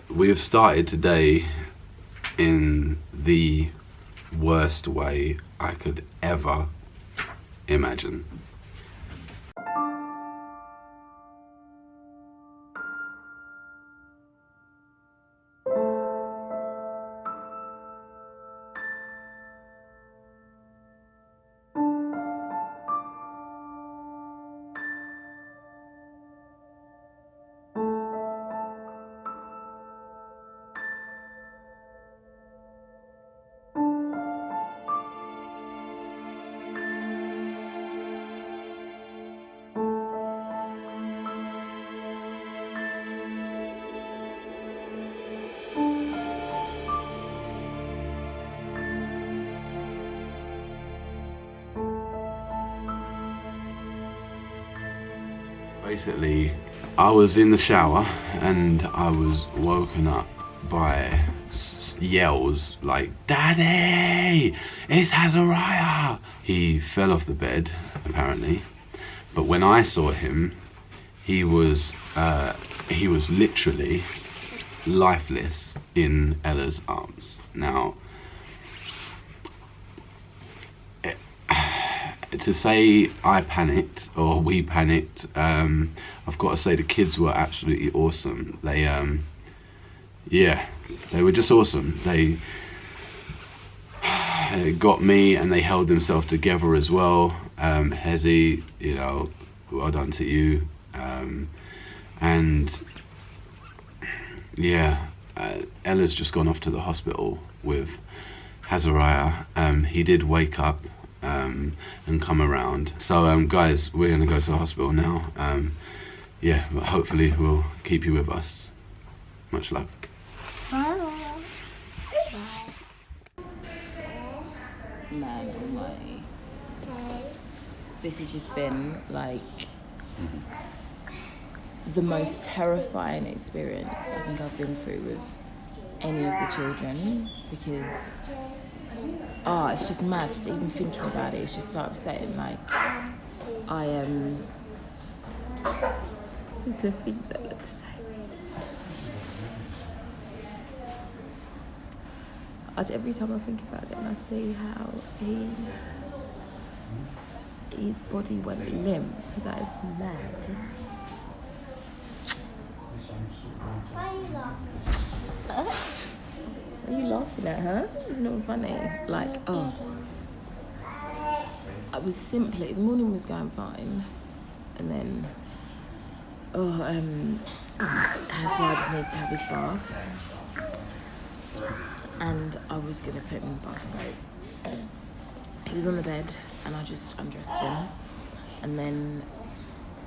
We have started today in the worst way I could ever imagine. Basically, I was in the shower and I was woken up by yells like, "Daddy, it's Azariah!" He fell off the bed, apparently, but when I saw him, he was literally lifeless in Ella's arms. Now, to say I panicked or we panicked, I've got to say the kids were absolutely awesome. They, yeah, they were just awesome. They got me and they held themselves together as well. Hezi, you know, well done to you. And yeah, Ella's just gone off to the hospital with Azariah. He did wake up and come around. So guys, we're gonna go to the hospital now. Yeah, but hopefully we'll keep you with us. Much love. Man, oh my. This has just been like the most terrifying experience I think I've been through with any of the children, because it's just mad. Just even thinking about it, it's just so upsetting. Like, I am just to think that to say. Every time I think about it and I see how his body went limp, that is mad. Why are you laughing? What are you laughing at, huh? It's not funny. Like, I was simply, the morning was going fine, and then, that's why I just needed to have his bath, and I was gonna put him in the bath, so he was on the bed, and I just undressed him, and then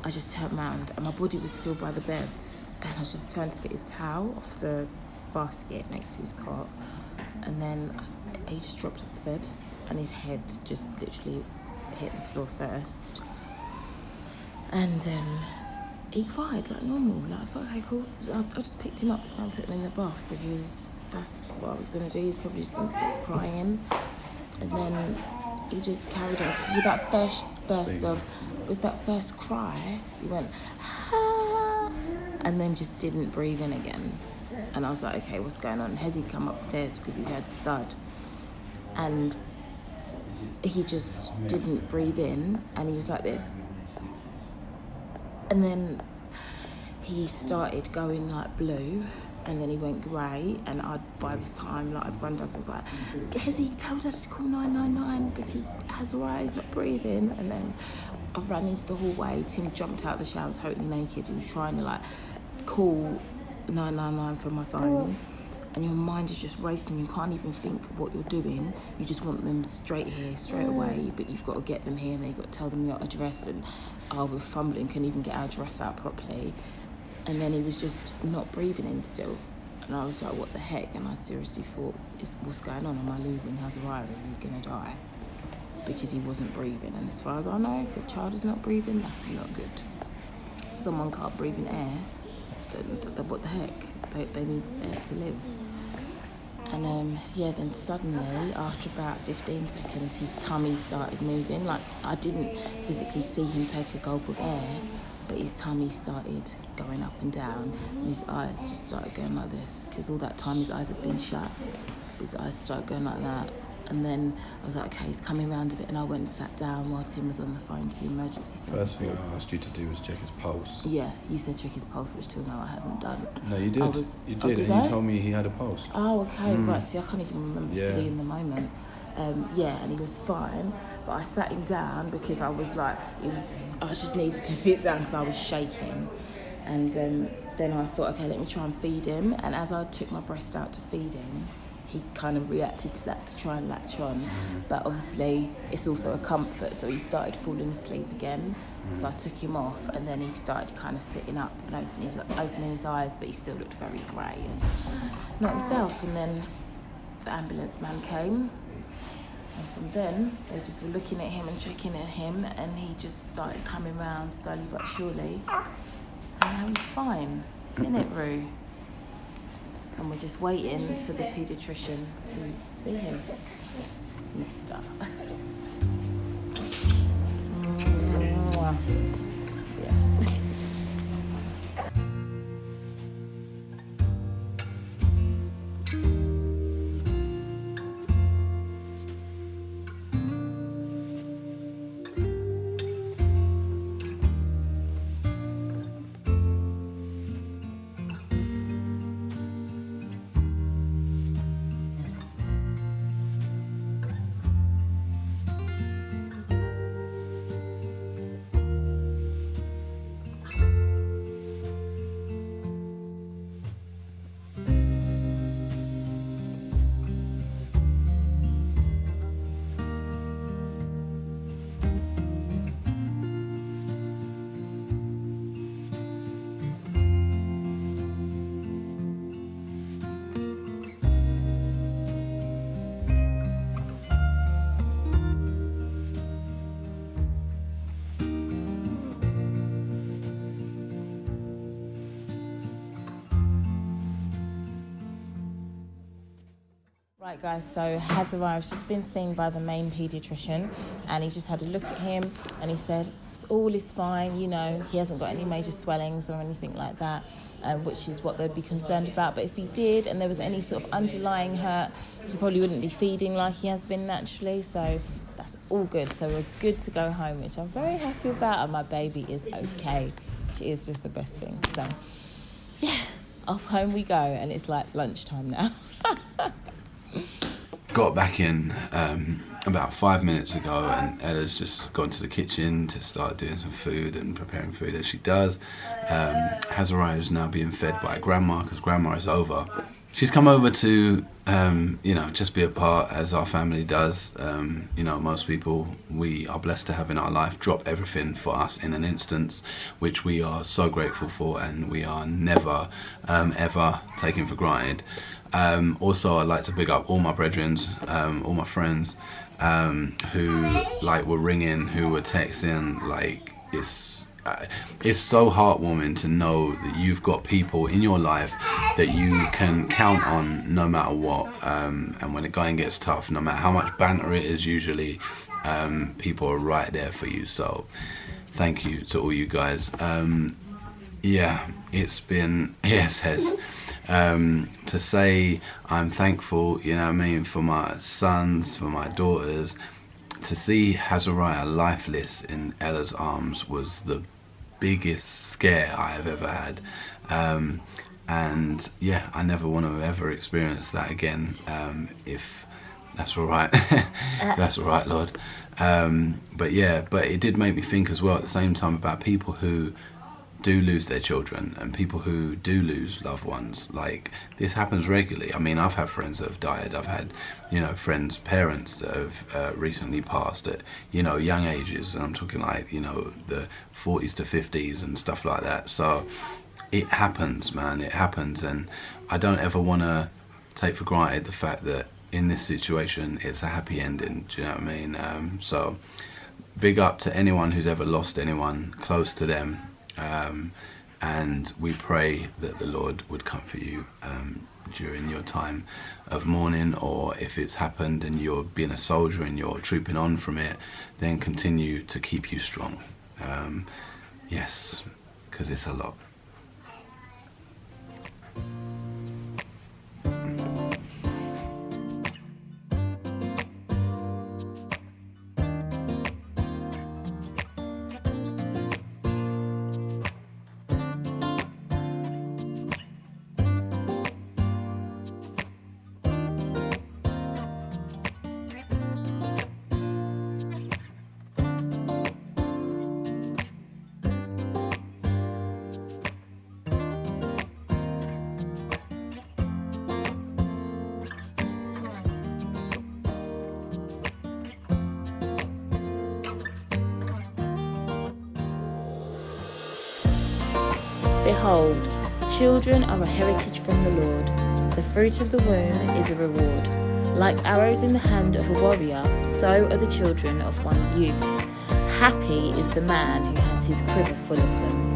I just turned around, and my body was still by the bed, and I just turned to get his towel off the basket next to his cot, and then he just dropped off the bed and his head just literally hit the floor first, and he cried like normal. Like, I thought, okay, cool. I just picked him up to go and put him in the bath because that's what I was going to do. He's probably just going to stop crying, and then he just carried on. So with that first with that first cry, he went, ah, and then just didn't breathe in again. And I was like, okay, what's going on? Hezi come upstairs because he heard the thud. And he just didn't breathe in, and he was like this. And then he started going like blue, and then he went grey, and by this time, like, I'd run downstairs like, Hezi, tell Dad to call 999 because Azariah's not breathing. And then I ran into the hallway. Tim jumped out of the shower totally naked. He was trying to like call 999 from my phone, and your mind is just racing. You can't even think what you're doing. You just want them straight here, straight away, but you've got to get them here, and then you've got to tell them your address, and we're fumbling, couldn't even get our address out properly. And then he was just not breathing in still, and I was like, what the heck? And I seriously thought, what's going on? Am I losing Azariah? Is he gonna die? Because he wasn't breathing, and as far as I know, if a child is not breathing, that's not good. Someone can't breathe in air, what the heck? They need air to live. And then suddenly, after about 15 seconds, his tummy started moving. Like, I didn't physically see him take a gulp of air, but his tummy started going up and down, and his eyes just started going like this, because all that time his eyes had been shut. His eyes started going like that. And then I was like, okay, he's coming round a bit, and I went and sat down while Tim was on the phone to the emergency services. First thing I asked you to do was check his pulse. Yeah, you said check his pulse, which till now I haven't done. No, you did. You did, and you told me he had a pulse. Oh, okay, right. See, I can't even remember fully in the moment. Yeah, and he was fine, but I sat him down because I was like, I just needed to sit down because I was shaking. And then I thought, okay, let me try and feed him. And as I took my breast out to feed him, he kind of reacted to that to try and latch on. But obviously, it's also a comfort, so he started falling asleep again. So I took him off, and then he started kind of sitting up and opening his eyes, but he still looked very grey and not himself. And then the ambulance man came, and from then they just were looking at him and checking at him, and he just started coming round slowly but surely, and now he's fine, innit, Roo? And we're just waiting for the paediatrician to see him, Mister. Right guys, so Hazariah's just been seen by the main paediatrician, and he just had a look at him and he said all is fine, you know, he hasn't got any major swellings or anything like that, which is what they'd be concerned about. But if he did and there was any sort of underlying hurt, he probably wouldn't be feeding like he has been naturally, so that's all good. So we're good to go home, which I'm very happy about, and my baby is okay, which is just the best thing. So yeah, off home we go, and it's like lunchtime now. Got back in about 5 minutes ago, and Ella's just gone to the kitchen to start doing some food and preparing food as she does. Hazariah is now being fed by Grandma because Grandma is over. She's come over to, you know, just be a part as our family does. You know, most people we are blessed to have in our life drop everything for us in an instance, which we are so grateful for, and we are never, ever taking for granted. Also, I'd like to big up all my brethren, all my friends who like were ringing, who were texting. Like it's so heartwarming to know that you've got people in your life that you can count on no matter what. And when the going gets tough, no matter how much banter it is, usually people are right there for you. So thank you to all you guys. Yeah, it's been, yes, Hez. To say I'm thankful, you know what I mean, for my sons, for my daughters. To see Hazariah lifeless in Ella's arms was the biggest scare I have ever had. And yeah, I never want to ever experience that again, if that's all right. If that's all right, Lord. But yeah, but it did make me think as well at the same time about people who do lose their children and people who do lose loved ones. Like, this happens regularly. I mean, I've had friends that have died. I've had, you know, friends' parents that have recently passed at, you know, young ages, and I'm talking like, you know, the 40s to 50s and stuff like that. So it happens, man, it happens. And I don't ever want to take for granted the fact that in this situation it's a happy ending. Do you know what I mean? So big up to anyone who's ever lost anyone close to them. And we pray that the Lord would comfort you during your time of mourning, or if it's happened and you're being a soldier and you're trooping on from it, then continue to keep you strong. Yes, because it's a lot. Behold, children are a heritage from the Lord. The fruit of the womb is a reward. Like arrows in the hand of a warrior, so are the children of one's youth. Happy is the man who has his quiver full of them.